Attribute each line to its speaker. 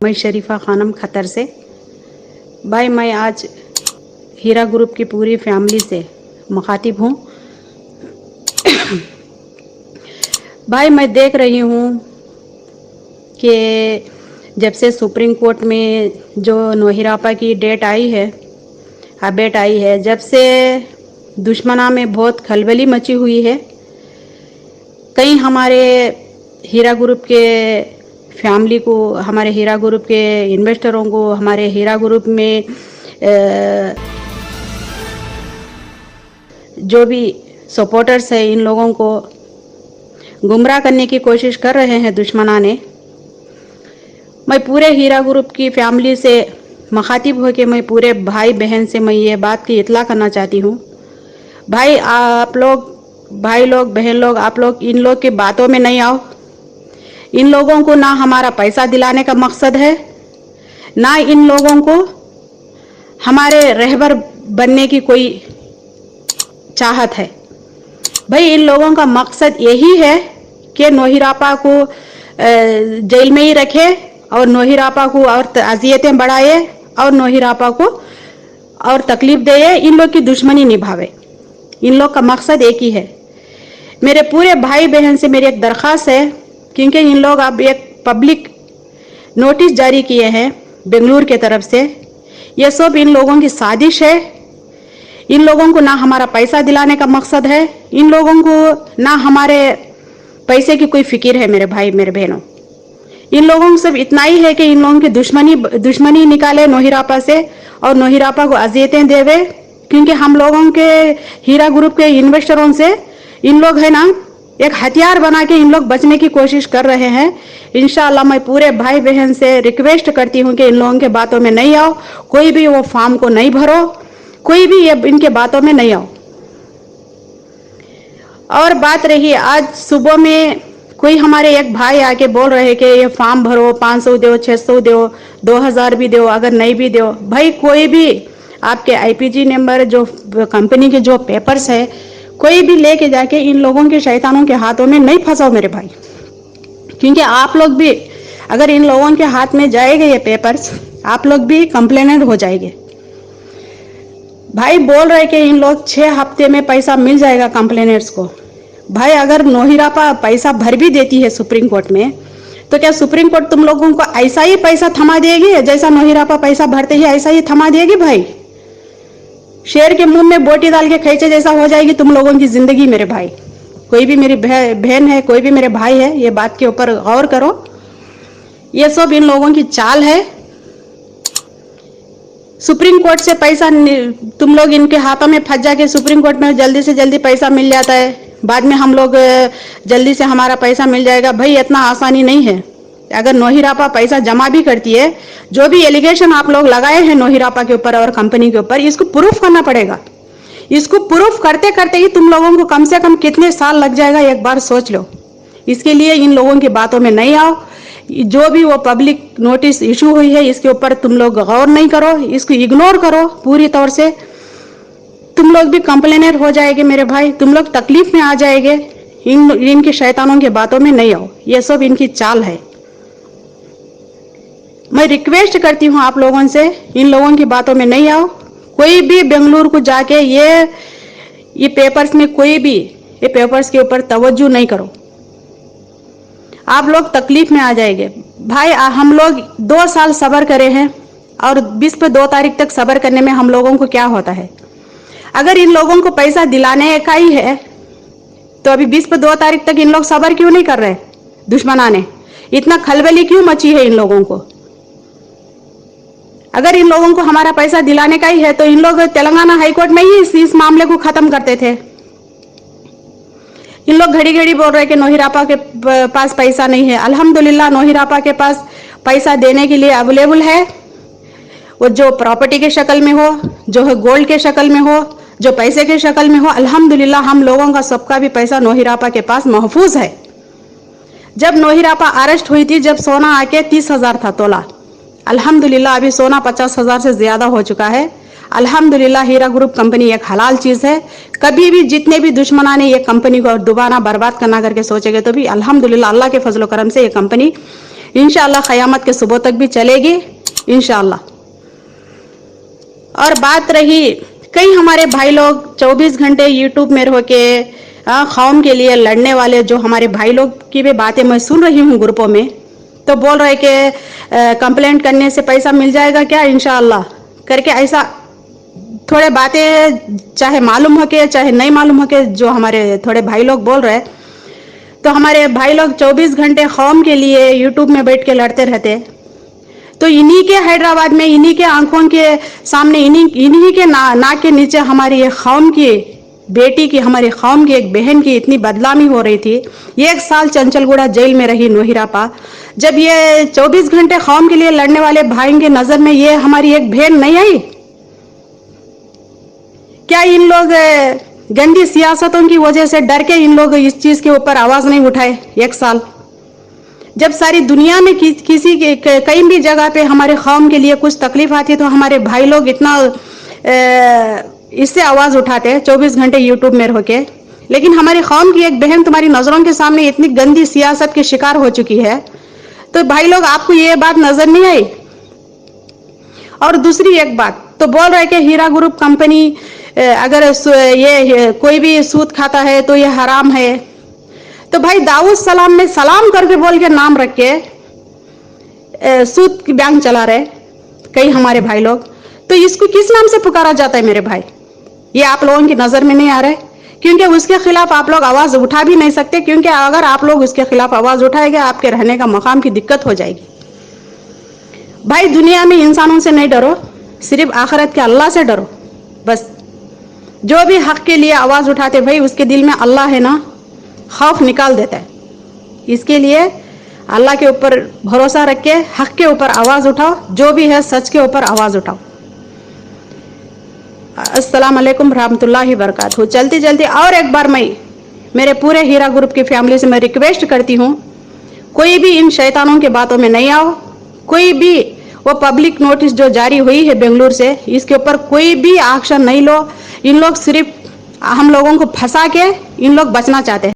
Speaker 1: मैं शरीफा खानम खतर से। भाई मैं आज हीरा ग्रुप की पूरी फैमिली से मुखातिब हूँ। भाई मैं देख रही हूँ कि जब से सुप्रीम कोर्ट में जो नोहिरापा की डेट आई है, अपडेट आई है, जब से दुश्मना में बहुत खलबली मची हुई है। कई हमारे हीरा ग्रुप के फैमिली को, हमारे हीरा ग्रुप के इन्वेस्टरों को, हमारे हीरा ग्रुप में जो भी सपोर्टर्स है, इन लोगों को गुमराह करने की कोशिश कर रहे हैं दुश्मना ने। मैं पूरे हीरा ग्रुप की फैमिली से मुखातिब हो के मैं पूरे भाई बहन से मैं ये बात की इतला करना चाहती हूँ। भाई आप लोग, भाई लोग, बहन लोग, आप लोग इन लोग की बातों में नहीं आओ। इन लोगों को ना हमारा पैसा दिलाने का मकसद है, ना इन लोगों को हमारे रहबर बनने की कोई चाहत है। भाई इन लोगों का मकसद यही है कि नोहिरापा को जेल में ही रखे और नोहिरापा को और अजियतें बढ़ाए और नोहिरापा को और तकलीफ दे, इन लोग की दुश्मनी निभावे। इन लोग का मकसद एक ही है। मेरे पूरे भाई बहन से मेरी एक दरख्वास्त है, क्योंकि इन लोग अब एक पब्लिक नोटिस जारी किए हैं बेंगलुरु के तरफ से। ये सब इन लोगों की साजिश है। इन लोगों को ना हमारा पैसा दिलाने का मकसद है, इन लोगों को ना हमारे पैसे की कोई फिक्र है। मेरे भाई मेरे बहनों, इन लोगों को सब इतना ही है कि इन लोगों की दुश्मनी निकाले नोहिरापा से और नोहिरापा को अजियतें देवे। क्योंकि हम लोगों के हीरा ग्रुप के इन्वेस्टरों से इन लोग है ना एक हथियार बना के इन लोग बचने की कोशिश कर रहे हैं। इंशाअल्लाह मैं पूरे भाई बहन से रिक्वेस्ट करती हूँ कि इन लोगों के बातों में नहीं आओ। कोई भी वो फॉर्म को नहीं भरो, कोई भी ये इनके बातों में नहीं आओ। और बात रही आज सुबह में कोई हमारे एक भाई आके बोल रहे कि ये फॉर्म भरो, 500 दो, 600 दो, 2000 भी दो, अगर नहीं भी दो। भाई कोई भी आपके आईपीजी नंबर, जो कंपनी के जो पेपर्स है, कोई भी लेके जाके इन लोगों के शैतानों के हाथों में नहीं फंसाओ मेरे भाई। क्योंकि आप लोग भी अगर इन लोगों के हाथ में जाएंगे ये पेपर्स, आप लोग भी कंप्लेनेंट हो जाएंगे। भाई बोल रहे कि इन लोग 6 हफ्ते में पैसा मिल जाएगा कंप्लेनेंट्स को। भाई अगर नोहिरापा पैसा भर भी देती है सुप्रीम कोर्ट में, तो क्या सुप्रीम कोर्ट तुम लोगों को ऐसा ही पैसा थमा देगी? जैसा नोहिरापा पैसा भरते ही ऐसा ही थमा देगी? भाई शेर के मुंह में बोटी डाल के खींचे जैसा हो जाएगी तुम लोगों की जिंदगी। मेरे भाई, कोई भी मेरी बहन है, कोई भी मेरे भाई है, ये बात के ऊपर गौर करो। ये सब इन लोगों की चाल है। सुप्रीम कोर्ट से पैसा तुम लोग इनके हाथों में फंस जाके सुप्रीम कोर्ट में जल्दी से जल्दी पैसा मिल जाता है, बाद में हम लोग जल्दी से हमारा पैसा मिल जाएगा। भाई इतना आसानी नहीं है। अगर नोहिरापा पैसा जमा भी करती है, जो भी एलिगेशन आप लोग लगाए हैं नोहिरापा के ऊपर और कंपनी के ऊपर, इसको प्रूफ करना पड़ेगा। इसको प्रूफ करते करते ही तुम लोगों को कम से कम कितने साल लग जाएगा, एक बार सोच लो। इसके लिए इन लोगों की बातों में नहीं आओ। जो भी वो पब्लिक नोटिस इशू हुई है, इसके ऊपर तुम लोग गौर नहीं करो, इसको इग्नोर करो पूरी तौर से। तुम लोग भी कंप्लेनर हो जाएंगे मेरे भाई, तुम लोग तकलीफ में आ जाएंगे। इनके शैतानों की बातों में नहीं आओ, ये सब इनकी चाल है। मैं रिक्वेस्ट करती हूँ आप लोगों से, इन लोगों की बातों में नहीं आओ। कोई भी बेंगलुरु को जाके ये पेपर्स में कोई भी ये पेपर्स के ऊपर तवज्जो नहीं करो, आप लोग तकलीफ में आ जाएंगे। भाई हम लोग 2 साल सब्र करे हैं और 20 पे 2 तारीख तक सब्र करने में हम लोगों को क्या होता है? अगर इन लोगों को पैसा दिलाने का ही है तो अभी 20 पे 2 तारीख तक इन लोग सब्र क्यों नहीं कर रहे? दुश्मना ने इतना खलबली क्यों मची है इन लोगों को? अगर इन लोगों को हमारा पैसा दिलाने का ही है तो इन लोग तेलंगाना हाईकोर्ट में ही इस मामले को खत्म करते थे। इन लोग घड़ी घड़ी बोल रहे कि नोहिरापा के पास पैसा नहीं है। अल्हम्दुलिल्लाह नोहिरापा के पास पैसा देने के लिए अवेलेबल है। वो जो प्रॉपर्टी के शक्ल में हो, जो है गोल्ड के शक्ल में हो, जो पैसे के शक्ल में हो, अल्हम्दुलिल्लाह हम लोगों का सबका भी पैसा नोहिरापा के पास महफूज है। जब नोहिरापा अरेस्ट हुई थी, जब सोना आके 30,000 था तोला, अल्हम्दुलिल्लाह अभी सोना 50,000 से ज्यादा हो चुका है। अल्हम्दुलिल्लाह हीरा ग्रुप कंपनी एक हलाल चीज है। कभी भी जितने भी दुश्मना ने ये कंपनी को दोबारा बर्बाद करना करके सोचेंगे तो भी अल्हम्दुलिल्लाह अल्लाह के फजलो करम से ये कंपनी इंशाअल्लाह क़यामत के सुबह तक भी चलेगी इंशाअल्लाह। और बात रही कई हमारे भाई लोग 24 घंटे यूट्यूब में रह के कौम के लिए लड़ने वाले जो हमारे भाई लोग की भी बातें मैं सुन रही हूँ ग्रुपों में, तो बोल रहे कि कंप्लेंट करने से पैसा मिल जाएगा क्या इंशाअल्लाह करके, ऐसा थोड़े बातें चाहे मालूम हो के चाहे नहीं मालूम हो के जो हमारे थोड़े भाई लोग बोल रहे। तो हमारे भाई लोग 24 घंटे कौम के लिए यूट्यूब में बैठ के लड़ते रहते, तो इन्हीं के हैदराबाद में इन्हीं के आंखों के सामने इन्हीं के नाक के नीचे हमारी ये कौम की बेटी की, हमारी कौम की एक बहन की इतनी बदनामी हो रही थी। 1 साल चंचलगुड़ा जेल में रही नोहिरापा। जब ये 24 घंटे कौम के लिए लड़ने वाले भाई की नजर में ये हमारी एक बहन नहीं आई? क्या इन लोग गंदी सियासतों की वजह से डर के इन लोग इस चीज के ऊपर आवाज नहीं उठाए? 1 साल जब सारी दुनिया में किसी के कहीं भी जगह पे हमारे कौम के लिए कुछ तकलीफ आती तो हमारे भाई लोग इतना इससे आवाज उठाते 24 घंटे यूट्यूब में रह के। लेकिन हमारी कौम की एक बहन तुम्हारी नजरों के सामने इतनी गंदी सियासत के शिकार हो चुकी है, तो भाई लोग आपको ये बात नजर नहीं आई? और दूसरी एक बात तो बोल रहे कि हीरा ग्रुप कंपनी अगर ये कोई भी सूद खाता है तो ये हराम है। तो भाई दाऊद सलाम में सलाम करके बोल के नाम रख के सूद की बैंक चला रहे कई हमारे भाई लोग, तो इसको किस नाम से पुकारा जाता है मेरे भाई? ये आप लोगों की नजर में नहीं आ रहा है, क्योंकि उसके खिलाफ आप लोग आवाज उठा भी नहीं सकते, क्योंकि अगर आप लोग उसके खिलाफ आवाज उठाएंगे आपके रहने का मकाम की दिक्कत हो जाएगी। भाई दुनिया में इंसानों से नहीं डरो, सिर्फ आखिरत के अल्लाह से डरो बस। जो भी हक के लिए आवाज उठाते भाई उसके दिल में अल्लाह है ना, खौफ निकाल देता है। इसके लिए अल्लाह के ऊपर भरोसा रख के हक के ऊपर आवाज उठाओ, जो भी है सच के ऊपर आवाज उठाओ। अस्सलाम वालेकुम रहमतुल्लाहि बरकातहू। चलती चलती और एक बार मैं मेरे पूरे हीरा ग्रुप की फैमिली से मैं रिक्वेस्ट करती हूँ, कोई भी इन शैतानों के बातों में नहीं आओ। कोई भी वो पब्लिक नोटिस जो जारी हुई है बेंगलुरु से, इसके ऊपर कोई भी एक्शन नहीं लो। इन लोग सिर्फ हम लोगों को फंसा के इन लोग बचना चाहते हैं।